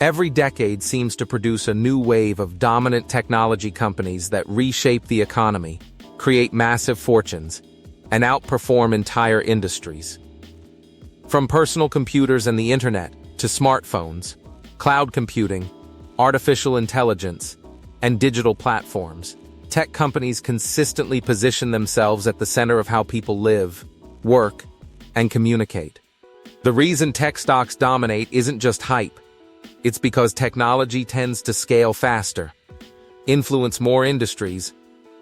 Every decade seems to produce a new wave of dominant technology companies that reshape the economy, create massive fortunes, and outperform entire industries. From personal computers and the internet to smartphones, cloud computing, artificial intelligence, and digital platforms, tech companies consistently position themselves at the center of how people live, work, and communicate. The reason tech stocks dominate isn't just hype. It's because technology tends to scale faster, influence more industries,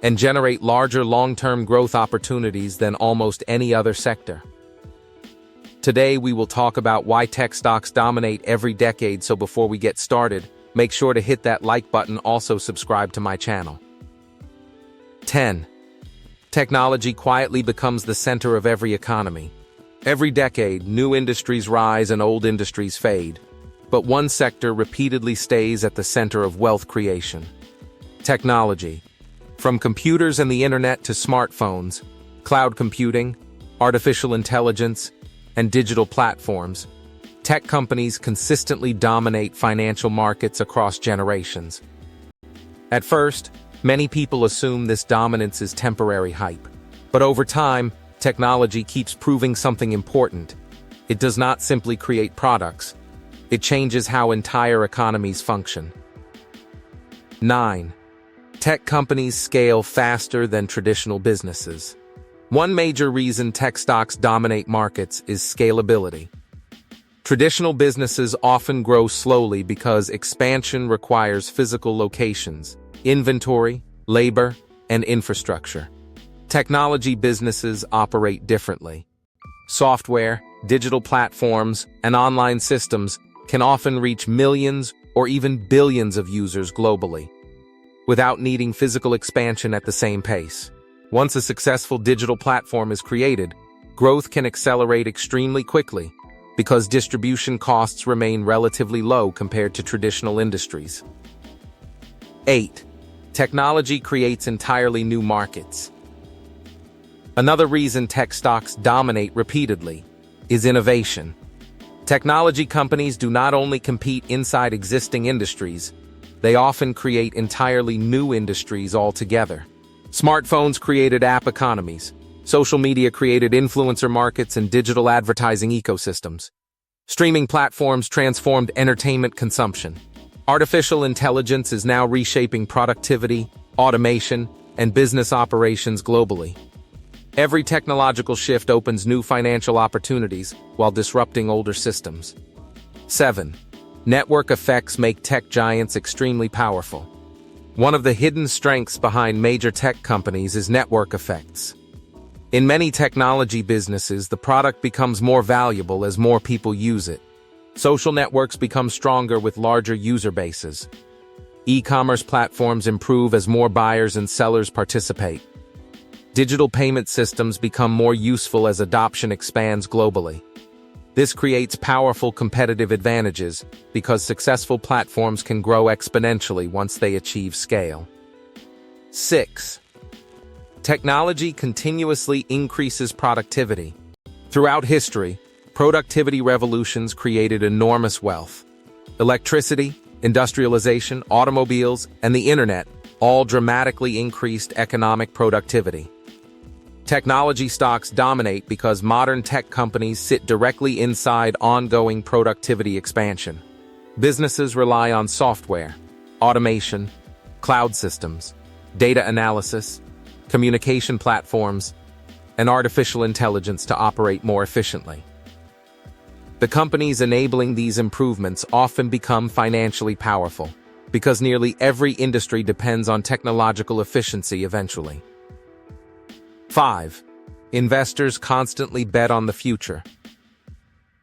and generate larger long-term growth opportunities than almost any other sector. Today, we will talk about why tech stocks dominate every decade, so before we get started, make sure to hit that like button, also subscribe to my channel. 10. Technology quietly becomes the center of every economy. Every decade, new industries rise and old industries fade. But one sector repeatedly stays at the center of wealth creation: technology. From computers and the internet to smartphones, cloud computing, artificial intelligence, and digital platforms, tech companies consistently dominate financial markets across generations. At first, many people assume this dominance is temporary hype. But over time, technology keeps proving something important. It does not simply create products. It changes how entire economies function. 9. Tech companies scale faster than traditional businesses. One major reason tech stocks dominate markets is scalability. Traditional businesses often grow slowly because expansion requires physical locations, inventory, labor, and infrastructure. Technology businesses operate differently. Software, digital platforms, and online systems can often reach millions or even billions of users globally, without needing physical expansion at the same pace. Once a successful digital platform is created, growth can accelerate extremely quickly because distribution costs remain relatively low compared to traditional industries. 8. Technology creates entirely new markets. Another reason tech stocks dominate repeatedly is innovation. Technology companies do not only compete inside existing industries, they often create entirely new industries altogether. Smartphones created app economies. Social media created influencer markets and digital advertising ecosystems. Streaming platforms transformed entertainment consumption. Artificial intelligence is now reshaping productivity, automation, and business operations globally. Every technological shift opens new financial opportunities while disrupting older systems. 7. Network effects make tech giants extremely powerful. One of the hidden strengths behind major tech companies is network effects. In many technology businesses, the product becomes more valuable as more people use it. Social networks become stronger with larger user bases. E-commerce platforms improve as more buyers and sellers participate. Digital payment systems become more useful as adoption expands globally. This creates powerful competitive advantages because successful platforms can grow exponentially once they achieve scale. 6. Technology continuously increases productivity. Throughout history, productivity revolutions created enormous wealth. Electricity, industrialization, automobiles, and the internet all dramatically increased economic productivity. Technology stocks dominate because modern tech companies sit directly inside ongoing productivity expansion. Businesses rely on software, automation, cloud systems, data analysis, communication platforms, and artificial intelligence to operate more efficiently. The companies enabling these improvements often become financially powerful because nearly every industry depends on technological efficiency eventually. 5. Investors constantly bet on the future.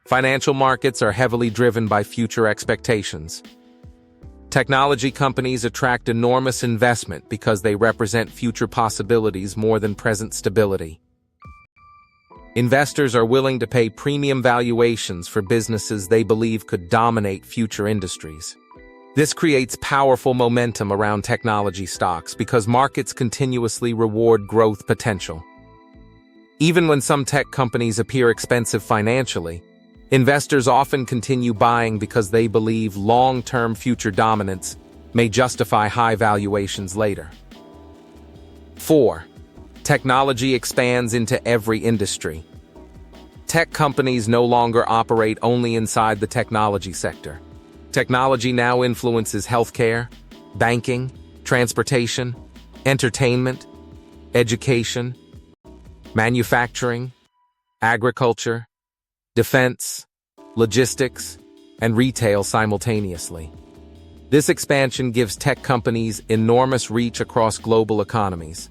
Financial markets are heavily driven by future expectations. Technology companies attract enormous investment because they represent future possibilities more than present stability. Investors are willing to pay premium valuations for businesses they believe could dominate future industries. This creates powerful momentum around technology stocks because markets continuously reward growth potential. Even when some tech companies appear expensive financially, Investors often continue buying because they believe long-term future dominance may justify high valuations later. 4. Technology expands into every industry. Tech companies no longer operate only inside the technology sector. Technology now influences healthcare, banking, transportation, entertainment, education, manufacturing, agriculture, defense, logistics, and retail simultaneously. This expansion gives tech companies enormous reach across global economies.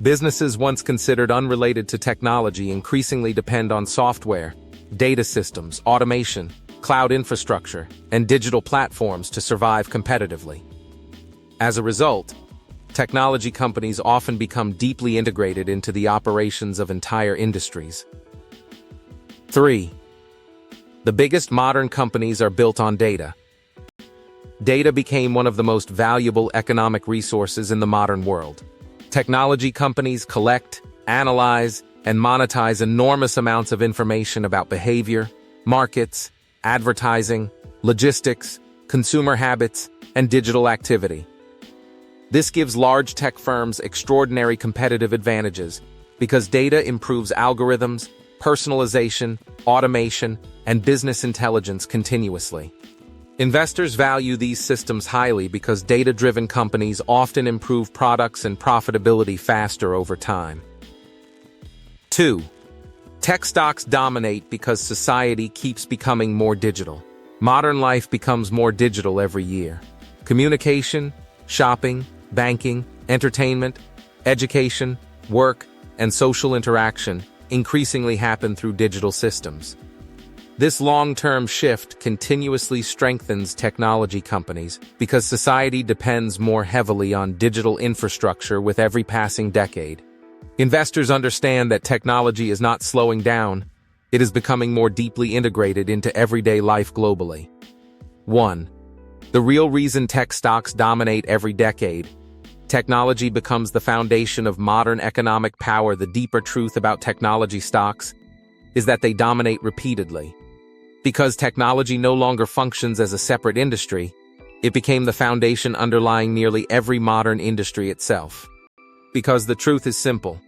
Businesses once considered unrelated to technology increasingly depend on software, data systems, automation, cloud infrastructure, and digital platforms to survive competitively. As a result, technology companies often become deeply integrated into the operations of entire industries. 3. The biggest modern companies are built on data. Data became one of the most valuable economic resources in the modern world. Technology companies collect, analyze, and monetize enormous amounts of information about behavior, markets, advertising, logistics, consumer habits, and digital activity. This gives large tech firms extraordinary competitive advantages because data improves algorithms, personalization, automation, and business intelligence continuously. Investors value these systems highly because data-driven companies often improve products and profitability faster over time. 2. Tech stocks dominate because society keeps becoming more digital. Modern life becomes more digital every year. Communication, shopping, banking, entertainment, education, work, and social interaction increasingly happen through digital systems. This long-term shift continuously strengthens technology companies because society depends more heavily on digital infrastructure with every passing decade. Investors understand that technology is not slowing down, it is becoming more deeply integrated into everyday life globally. 1. The real reason tech stocks dominate every decade. Technology becomes the foundation of modern economic power. The deeper truth about technology stocks is that they dominate repeatedly. Because technology no longer functions as a separate industry, it became the foundation underlying nearly every modern industry itself. Because the truth is simple.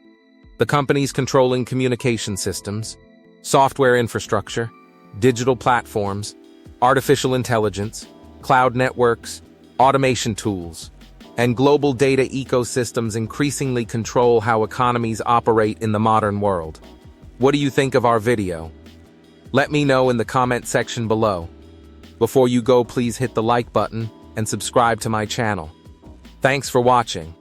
The companies controlling communication systems, software infrastructure, digital platforms, artificial intelligence, cloud networks, automation tools, and global data ecosystems increasingly control how economies operate in the modern world. What do you think of our video? Let me know in the comment section below. Before you go, please hit the like button and subscribe to my channel. Thanks for watching.